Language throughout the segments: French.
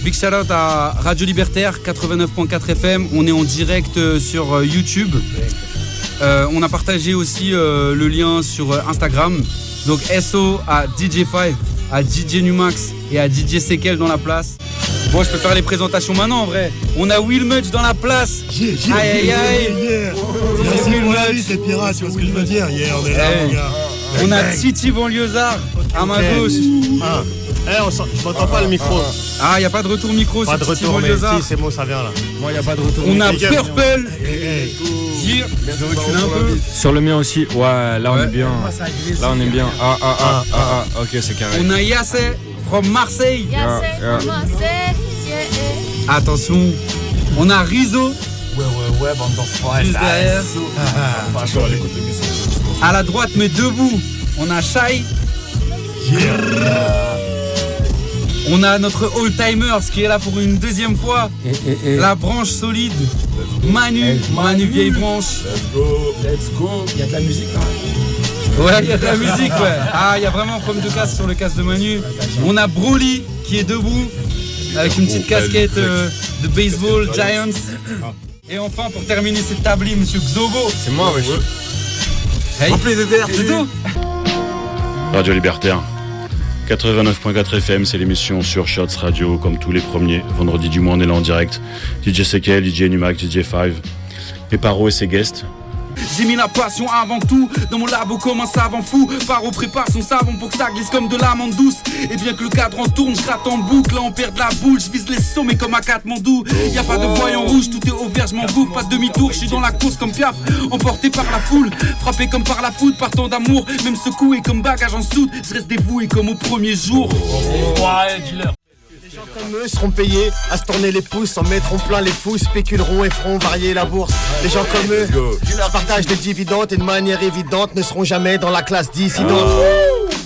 Big shout out à Radio Libertaire 89.4 FM. On est en direct sur YouTube. On a partagé aussi le lien sur Instagram. Donc SO à DJ5, à DJ Numax et à DJ Sekel dans la place. Bon, je peux faire les présentations maintenant en vrai. On a Will Mudge dans la place. Aïe aïe aïe. Merci pour la vie, c'est pirate, tu vois ce que je veux dire. On est là, mon gars. On a Titi Banlieusard à ma gauche. Je m'entends pas le micro. Ah, y a pas de retour micro. Pas de retour, mais si, c'est bon, ça vient là. Moi, y a pas de retour. On a Purple. Sur le mien aussi, ouais, là on est bien. Là on est bien. Ok, c'est carré. On a Yassé from Marseille. From Marseille, Attention, on a Rizzo. Ouais, bande d'enfoirés. Juste derrière. À la droite, mais debout, on a Shai. On a notre all-timer, ce qui est là pour une deuxième fois. La branche solide. Manu vieille branche. Let's go. Il y a de la musique là. Ouais, il y a de la musique, ouais. Ah, il y a vraiment un problème de casque sur le casque de Manu. On a Broly qui est debout avec une petite casquette de baseball Giants. Et enfin, pour terminer cette tablée, monsieur Xogo. C'est moi, wesh. Hey, c'est tout. Radio Libertaire 89.4 FM, c'est l'émission sur Shots Radio, comme tous les premiers vendredis du mois. On est là en direct. DJ Sekel, DJ Numax, DJ5, et Paro et ses guests. J'ai mis la passion avant tout dans mon labo comme un savant fou. Paro prépare son savon pour que ça glisse comme de l'amande douce. Et bien que le cadran tourne, je gratte en boucle. Là on perd de la boule, je vise les sommets comme à Katmandou. Y'a pas de voyant rouge, tout est au vert, je m'en bouffe. Pas de demi-tour, je suis dans la course comme Piaf. Emporté par la foule, frappé comme par la foudre. Partant d'amour, même secoué comme bagage en soude. Je reste dévoué comme au premier jour. Les gens comme eux seront payés à se tourner les pouces, en mettront plein les fous, spéculeront et feront varier la bourse. Les gens comme eux, qui leur partagent des dividendes et de manière évidente ne seront jamais dans la classe dissidente.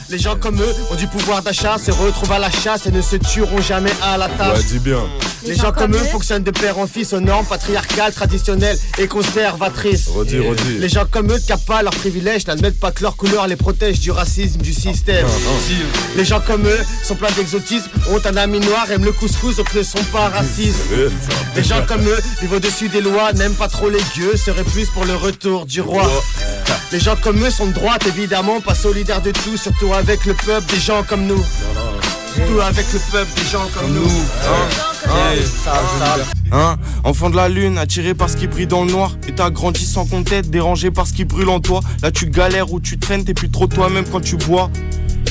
Les gens comme eux ont du pouvoir d'achat, se retrouvent à la chasse et ne se tueront jamais à la tâche. Ouais, dis bien. Les gens comme eux fonctionnent de père en fils aux normes patriarcales, traditionnelles et conservatrices. Redis. Les gens comme eux ne capent pas leurs privilèges, n'admettent pas que leur couleur les protège du racisme du système. Les gens comme eux sont pleins d'exotisme, ont un ami noir, aiment le couscous donc ne sont pas racistes. Les gens comme eux vivent au-dessus des lois, n'aiment pas trop les gueux, seraient plus pour le retour du roi. Les gens comme eux sont de droite évidemment, pas solidaires de tout, surtout avec le peuple des gens comme nous. Surtout avec le peuple des gens comme nous. Enfant de la lune, attiré par ce qui brille dans le noir. Et t'as grandi sans qu'on t'aide, dérangé par ce qui brûle en toi. Là tu galères ou tu traînes, t'es plus trop toi-même quand tu bois.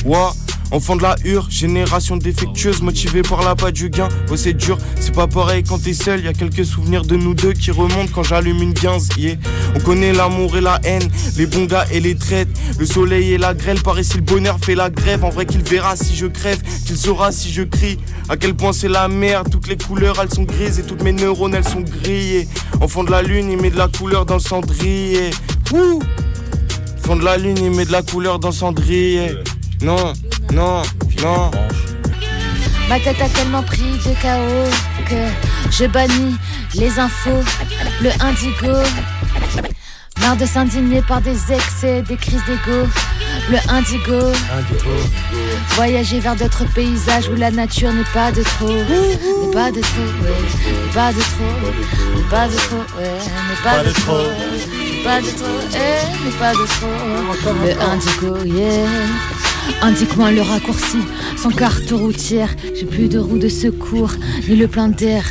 Ouah. Enfant de la hure, génération défectueuse, motivée par l'appât du gain. Oh c'est dur, c'est pas pareil quand t'es seul. Y'a quelques souvenirs de nous deux qui remontent quand j'allume une 15. Yeah. On connaît l'amour et la haine, les bons gars et les traites. Le soleil et la grêle, par ici le bonheur fait la grève. En vrai qu'il verra si je crève, qu'il saura si je crie. À quel point c'est la merde, toutes les couleurs elles sont grises et toutes mes neurones elles sont grillées. Enfant de la lune, il met de la couleur dans le cendrier. Ouh. Enfant de la lune, il met de la couleur dans le cendrier. Non. Ma tête a tellement pris de chaos que je bannis les infos, le indigo. Marre de s'indigner par des excès, des crises d'ego. Le indigo. Voyager vers d'autres paysages où la nature n'est pas de trop. N'est pas de trop, ouais. N'est pas de trop. N'est pas de trop, ouais. N'est pas de trop. N'est pas de trop, n'est pas de trop. Le indigo, yeah. Indique-moi le raccourci, sans carte routière. J'ai plus de roue de secours, ni le plein d'air.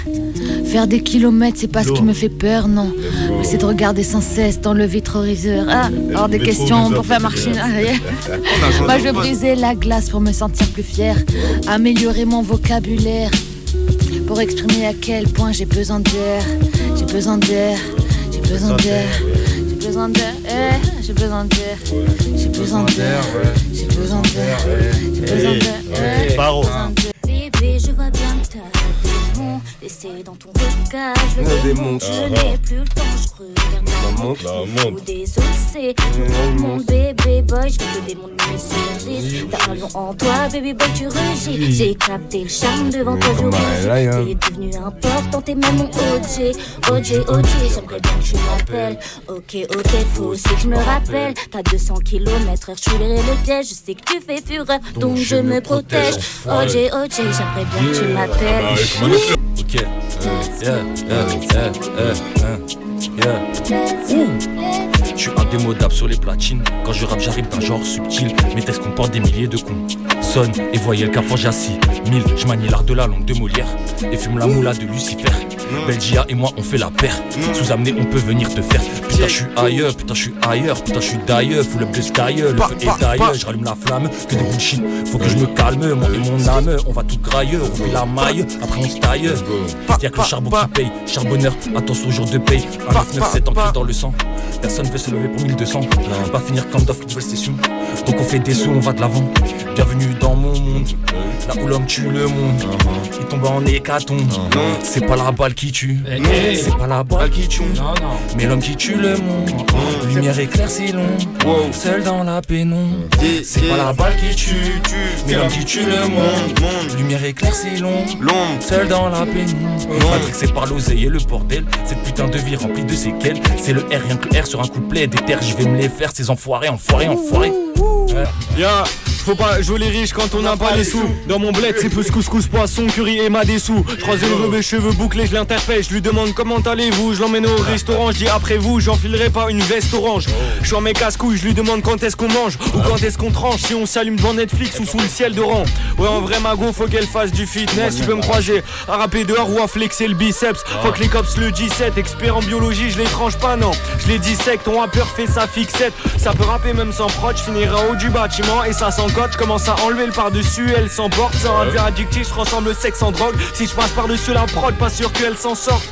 Faire des kilomètres, c'est pas ce qui me fait peur, non. Mais c'est de regarder sans cesse dans le vitroriseur. Ah, hors des questions pour faire marcher en arrière. Moi je veux briser la glace pour me sentir plus fier. Améliorer mon vocabulaire pour exprimer à quel point j'ai besoin d'air. J'ai besoin d'air, j'ai besoin d'air. J'ai besoin d'air, j'ai besoin d'air. J'ai besoin d'air, j'ai besoin d'air. J'ai besoin d'air, Paro. Bébé, je vois bien que t'as mon essai dans ton regard. Je le démonte, je n'ai plus le temps, je regarde la montre des OC. Mon bébé boy, je vais te démonter sur 10. T'as un lion en toi, baby boy, tu rugis. J'ai capté le charme devant toi, je rugis. T'es devenu important, t'es même mon OG. OG, j'aimerais bien que tu m'appelles. Ok, faut aussi que je me rappelle. T'as 200 km/h, je suis le piège. Je sais que tu fais fureur, donc je me protège. OG, j'aimerais bien que tu m'appelles. Ok, Je suis indémodable sur les platines. Quand je rappe, j'arrive d'un genre subtil. Mes textes comportent des milliers de cons. Sonne et voyez le cafard j'assis 1000, je manie l'art de la langue de Molière et fume la moula de Lucifer. Belgia et moi on fait la paire. Sous amener on peut venir te faire. Putain je suis ailleurs, putain je suis ailleurs, putain je suis d'ailleurs. Full up de sky, le feu est d'ailleurs. Je rallume la flamme, que des bullshit. Faut que je me calme, moi et mon âme. On va tout grailler, on fait la maille. Après on se taille. Y'a que le charbon qui paye, charbonneur, attention au jour de paye. Un 997 ancré dans le sang. Personne veut se lever pour 1200. Pas finir comme d'offre, nouvelle session. Donc on fait des sous, on va de l'avant. Bienvenue dans mon monde, là où l'homme tue le monde. Il tombe en hécatombe. C'est pas la balle qui tue, c'est pas la balle qui tue, mais l'homme qui tue le monde. Lumière éclaircie l'ombre, seul dans la pénombre. C'est pas la balle qui tue, mais l'homme qui tue le monde. Lumière éclaircie l'ombre, seul dans la pénombre. Matrixé par l'oseille et le bordel, cette putain de vie remplie de séquelles. C'est le R, rien que le R sur un couplet. Des terres, je vais me les faire, ces enfoirés. Yeah. Faut pas jouer les riches quand on n'a pas les sous. Dans mon bled c'est plus couscous, poisson, curry et ma dessous. Je croise une bébé cheveux bouclés, je l'interpelle. Je lui demande comment allez-vous. Je l'emmène au restaurant, je dis après vous. J'enfilerai pas une veste orange. Je suis en mes casse-couilles, je lui demande quand est-ce qu'on mange ou quand est-ce qu'on tranche. Si on s'allume devant Netflix ou sous le ciel d'Oran. Ouais en vrai mago faut qu'elle fasse du fitness. Tu peux me croiser à rapper dehors ou à flexer le biceps. Faut que les cops le G7. Expert en biologie, je les tranche pas non. Je les dissecte, ton rappeur fait sa fixette. Ça peut rapper même sans prod, je finirai en haut du bâtiment. Et ça s'encote, je commence à enlever le par-dessus. Elle s'emporte, sans un verre addictif, je transforme le sexe en drogue. Si je passe par-dessus la prod, pas sûr qu'elle s'en sorte.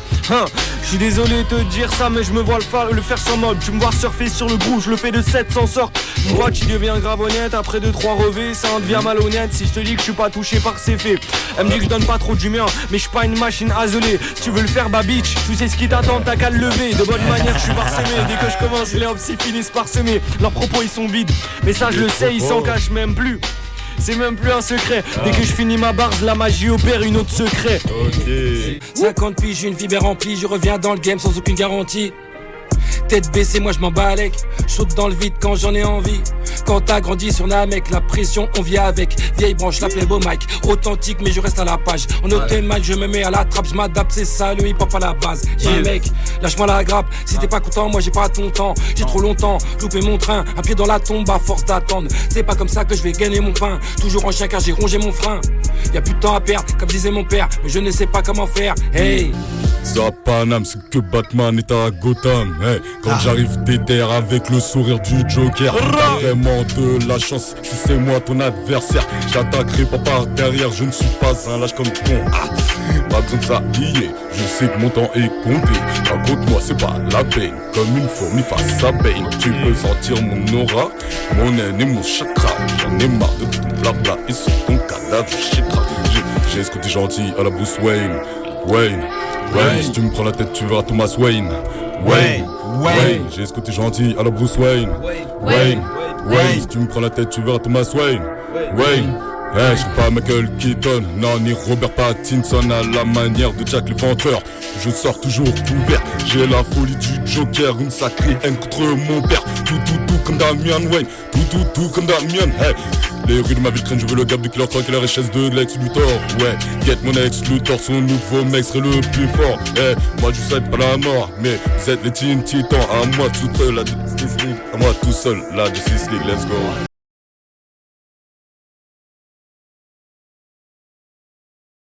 Je suis désolé de te dire ça, mais je me vois le faire sans mode. Tu me vois surfer sur le groove, je le fais de 7 sans sorte. Mon droit qui devient grave honnête, après 2-3 revêts, ça en devient malhonnête. Si je te dis que je suis pas touché par ces faits, elle me dit que je donne pas trop d'humeur, mais je suis pas une machine isolée. Si tu veux le faire, bah bitch, tu sais ce qui t'attend, t'as qu'à le lever. De bonne manière, je suis parsemé. Dès que je commence, les hops finissent par semer. Leurs propos ils sont vides, mais ça je le sais, ils s'en cachent même plus. C'est même plus un secret. Dès que je finis ma barre, la magie opère une autre secret. 50 piges, j'ai une vie bien remplie. Je reviens dans le game sans aucune garantie. Tête baissée, moi je m'en bats avec. Saute dans le vide quand j'en ai envie. Quand t'as grandi sur Namek, la pression on vit avec. Vieille branche, la Playboy Mike. Authentique mais je reste à la page. En open mic, je me mets à la trappe. Je m'adapte, c'est ça le hip hop à la base. Yeah mec, lâche-moi la grappe. Si t'es pas content, moi j'ai pas ton temps. J'ai trop longtemps loupé mon train. Un pied dans la tombe à force d'attendre. C'est pas comme ça que je vais gagner mon pain. Toujours en chien car j'ai rongé mon frein. Y'a plus de temps à perdre, comme disait mon père. Mais je ne sais pas comment faire. Hey, ça Paname, c'est que Batman est à Gotham. Hey, quand j'arrive déterre avec le sourire du Joker. T'as vraiment de la chance, si c'est moi ton adversaire. J'attaquerai pas par derrière, je ne suis pas un lâche comme ton. Pas besoin de ça y est, je sais que mon temps est compté. Raconte-moi, c'est pas la peine, comme une fourmi face à peine. Tu peux sentir mon aura, mon haine et mon chakra. J'en ai marre de ton blabla et sur ton cadavre, je j'ai ce côté gentil à la Bruce Wayne. Wayne, si tu me prends la tête, tu verras Thomas Wayne. Wayne, j'ai ce côté gentil à la Bruce Wayne. Wayne, si tu me prends la tête, tu verras Thomas Wayne. Wayne, je suis pas Michael Keaton, non, ni Robert Pattinson à la manière de Jack l'Éventreur. Je sors toujours couvert, j'ai la folie du Joker, une sacrée haine contre mon père. Tout comme Damian Wayne, tout comme Damian. Hey, les rues de ma ville traînent, je veux le gap de Killer Croc et la richesse de Lex Luthor. Ouais, get mon ex Luthor, son nouveau mec serait le plus fort. Hey, moi je sais pas la mort, mais vous êtes les Teen Titans. À moi tout seul, la Justice League. À moi tout seul, la Justice League, let's go.